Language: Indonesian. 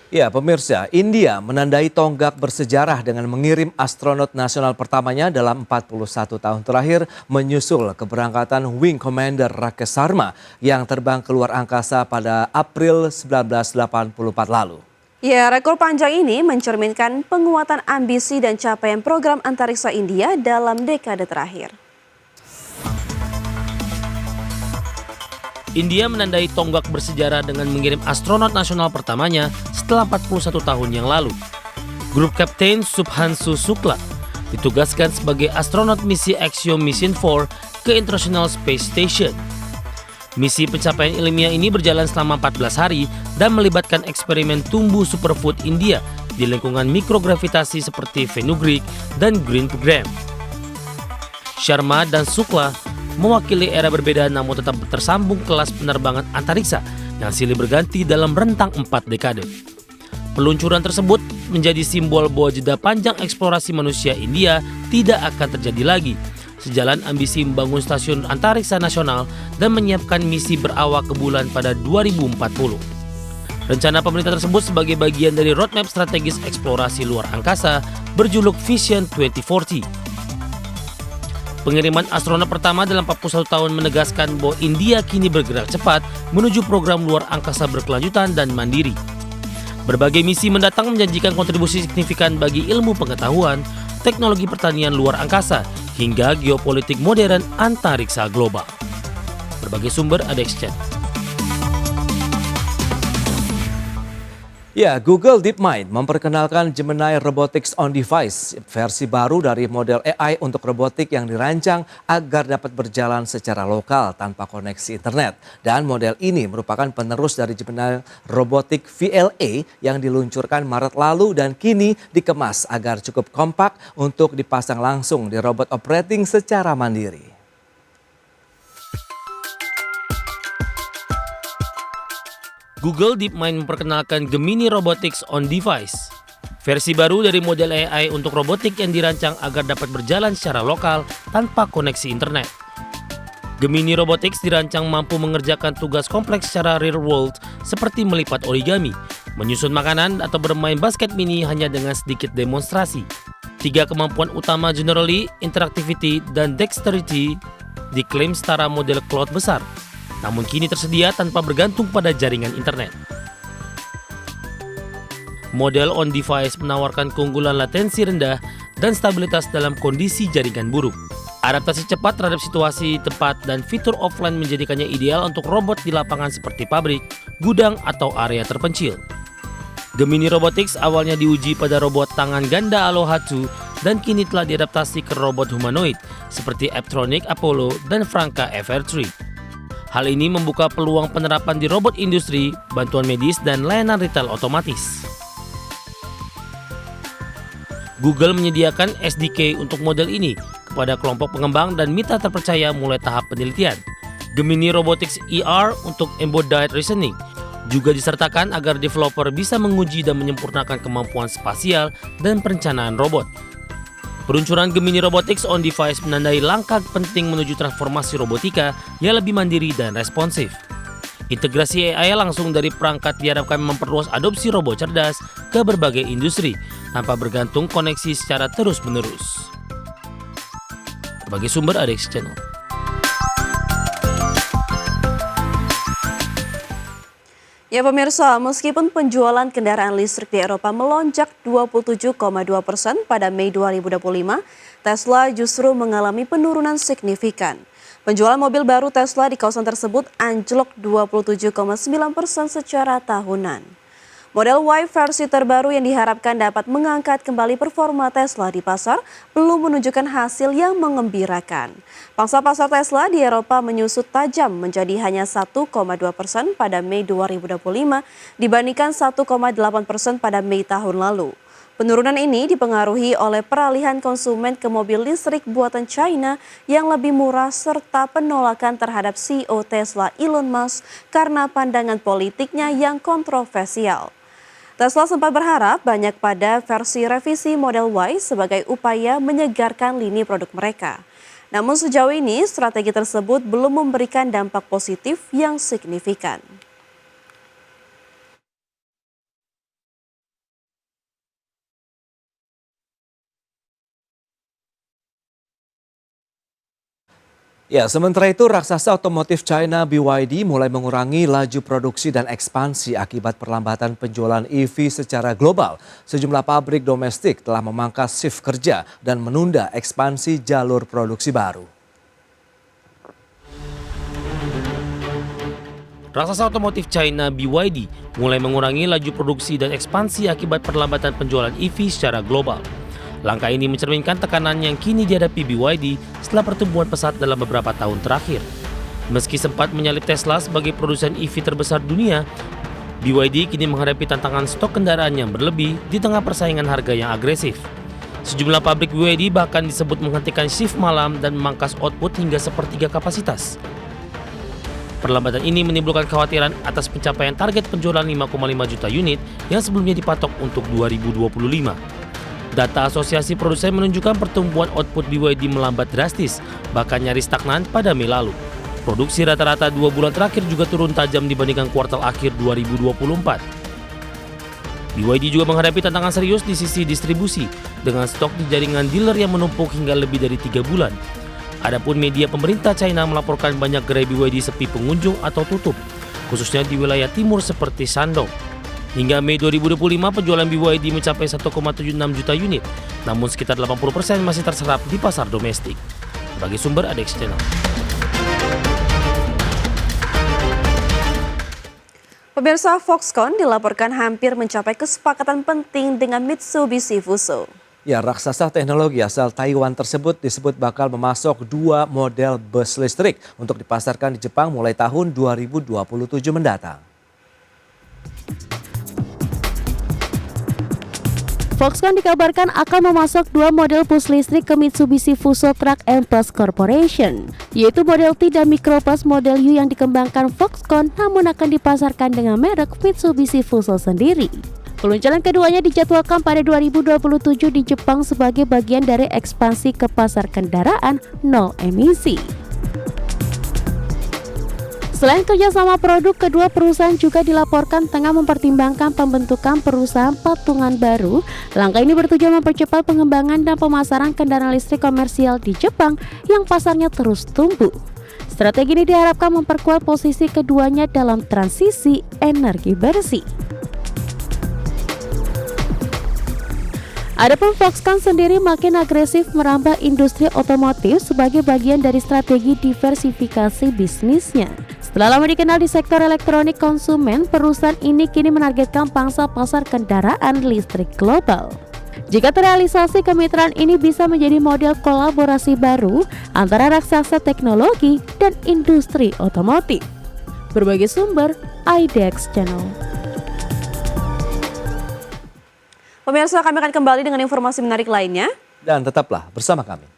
Ya, pemirsa, India menandai tonggak bersejarah dengan mengirim astronot nasional pertamanya dalam 41 tahun terakhir menyusul keberangkatan Wing Commander Rakesh Sharma yang terbang keluar angkasa pada April 1984 lalu. Ya, rekor panjang ini mencerminkan penguatan ambisi dan capaian program antariksa India dalam dekade terakhir. India menandai tonggak bersejarah dengan mengirim astronot nasional pertamanya setelah 41 tahun yang lalu. Grup Kapten Subhanshu Shukla ditugaskan sebagai astronot misi Axiom Mission 4 ke International Space Station. Misi pencapaian ilmiah ini berjalan selama 14 hari dan melibatkan eksperimen tumbuh superfood India di lingkungan mikrogravitasi seperti fenugreek dan green program. Sharma dan Shukla mewakili era berbeda namun tetap tersambung kelas penerbangan antariksa yang silih berganti dalam rentang 4 dekade. Peluncuran tersebut menjadi simbol bahwa jeda panjang eksplorasi manusia India tidak akan terjadi lagi, sejalan ambisi membangun stasiun antariksa nasional dan menyiapkan misi berawak ke bulan pada 2040. Rencana pemerintah tersebut sebagai bagian dari roadmap strategis eksplorasi luar angkasa berjuluk Vision 2040. Pengiriman astronot pertama dalam 41 tahun menegaskan bahwa India kini bergerak cepat menuju program luar angkasa berkelanjutan dan mandiri. Berbagai misi mendatang menjanjikan kontribusi signifikan bagi ilmu pengetahuan, teknologi pertanian luar angkasa, hingga geopolitik modern antariksa global. Berbagai sumber ada exchange. Ya, Google DeepMind memperkenalkan Gemini Robotics on Device, versi baru dari model AI untuk robotik yang dirancang agar dapat berjalan secara lokal tanpa koneksi internet. Dan model ini merupakan penerus dari Gemini Robotic VLA yang diluncurkan Maret lalu dan kini dikemas agar cukup kompak untuk dipasang langsung di robot operating secara mandiri. Google DeepMind memperkenalkan Gemini Robotics on Device, versi baru dari model AI untuk robotik yang dirancang agar dapat berjalan secara lokal tanpa koneksi internet. Gemini Robotics dirancang mampu mengerjakan tugas kompleks secara real world seperti melipat origami, menyusun makanan atau bermain basket mini hanya dengan sedikit demonstrasi. 3 kemampuan utama generally, interactivity, dan dexterity diklaim setara model cloud besar, namun kini tersedia tanpa bergantung pada jaringan internet. Model on-device menawarkan keunggulan latensi rendah dan stabilitas dalam kondisi jaringan buruk. Adaptasi cepat terhadap situasi tempat dan fitur offline menjadikannya ideal untuk robot di lapangan seperti pabrik, gudang, atau area terpencil. Gemini Robotics awalnya diuji pada robot tangan ganda Aloha 2 dan kini telah diadaptasi ke robot humanoid seperti Apptronik Apollo dan Franka FR3. Hal ini membuka peluang penerapan di robot industri, bantuan medis, dan layanan retail otomatis. Google menyediakan SDK untuk model ini kepada kelompok pengembang dan mitra terpercaya mulai tahap penelitian. Gemini Robotics ER untuk embodied reasoning juga disertakan agar developer bisa menguji dan menyempurnakan kemampuan spasial dan perencanaan robot. Peluncuran Gemini Robotics on Device menandai langkah penting menuju transformasi robotika yang lebih mandiri dan responsif. Integrasi AI langsung dari perangkat diharapkan memperluas adopsi robot cerdas ke berbagai industri tanpa bergantung koneksi secara terus-menerus. Berbagai sumber ada di channel. Ya pemirsa, meskipun penjualan kendaraan listrik di Eropa melonjak 27,2% pada Mei 2025, Tesla justru mengalami penurunan signifikan. Penjualan mobil baru Tesla di kawasan tersebut anjlok 27,9% secara tahunan. Model Y versi terbaru yang diharapkan dapat mengangkat kembali performa Tesla di pasar belum menunjukkan hasil yang mengembirakan. Pangsa pasar Tesla di Eropa menyusut tajam menjadi hanya 1,2% pada Mei 2025 dibandingkan 1,8% pada Mei tahun lalu. Penurunan ini dipengaruhi oleh peralihan konsumen ke mobil listrik buatan China yang lebih murah serta penolakan terhadap CEO Tesla Elon Musk karena pandangan politiknya yang kontroversial. Tesla sempat berharap banyak pada versi revisi Model Y sebagai upaya menyegarkan lini produk mereka. Namun sejauh ini strategi tersebut belum memberikan dampak positif yang signifikan. Ya, sementara itu raksasa otomotif China BYD mulai mengurangi laju produksi dan ekspansi akibat perlambatan penjualan EV secara global. Sejumlah pabrik domestik telah memangkas shift kerja dan menunda ekspansi jalur produksi baru. Raksasa otomotif China BYD mulai mengurangi laju produksi dan ekspansi akibat perlambatan penjualan EV secara global. Langkah ini mencerminkan tekanan yang kini dihadapi BYD setelah pertumbuhan pesat dalam beberapa tahun terakhir. Meski sempat menyalip Tesla sebagai produsen EV terbesar dunia, BYD kini menghadapi tantangan stok kendaraan yang berlebih di tengah persaingan harga yang agresif. Sejumlah pabrik BYD bahkan disebut menghentikan shift malam dan memangkas output hingga sepertiga kapasitas. Perlambatan ini menimbulkan kekhawatiran atas pencapaian target penjualan 5,5 juta unit yang sebelumnya dipatok untuk 2025. Data Asosiasi Produsen menunjukkan pertumbuhan output BYD melambat drastis, bahkan nyaris stagnan pada Mei lalu. Produksi rata-rata 2 bulan terakhir juga turun tajam dibandingkan kuartal akhir 2024. BYD juga menghadapi tantangan serius di sisi distribusi, dengan stok di jaringan dealer yang menumpuk hingga lebih dari 3 bulan. Adapun media pemerintah China melaporkan banyak gerai BYD sepi pengunjung atau tutup, khususnya di wilayah timur seperti Shandong. Hingga Mei 2025 penjualan BYD mencapai 1,76 juta unit, namun sekitar 80% masih terserap di pasar domestik. Bagi sumber ADX Channel. Pemirsa, Foxconn dilaporkan hampir mencapai kesepakatan penting dengan Mitsubishi Fuso. Ya, raksasa teknologi asal Taiwan tersebut disebut bakal memasok 2 model bus listrik untuk dipasarkan di Jepang mulai tahun 2027 mendatang. Foxconn dikabarkan akan memasok 2 model bus listrik ke Mitsubishi Fuso Truck and Bus Corporation, yaitu model T dan Microbus model U yang dikembangkan Foxconn namun akan dipasarkan dengan merek Mitsubishi Fuso sendiri. Peluncuran keduanya dijadwalkan pada 2027 di Jepang sebagai bagian dari ekspansi ke pasar kendaraan nol emisi. Selain kerjasama produk, kedua perusahaan juga dilaporkan tengah mempertimbangkan pembentukan perusahaan patungan baru. Langkah ini bertujuan mempercepat pengembangan dan pemasaran kendaraan listrik komersial di Jepang yang pasarnya terus tumbuh. Strategi ini diharapkan memperkuat posisi keduanya dalam transisi energi bersih. Adapun Foxconn sendiri makin agresif merambah industri otomotif sebagai bagian dari strategi diversifikasi bisnisnya. Setelah lama dikenal di sektor elektronik konsumen, perusahaan ini kini menargetkan pangsa pasar kendaraan listrik global. Jika terrealisasi, kemitraan ini bisa menjadi model kolaborasi baru antara raksasa teknologi dan industri otomotif. Berbagai sumber, IDX Channel. Pemirsa, kami akan kembali dengan informasi menarik lainnya. Dan tetaplah bersama kami.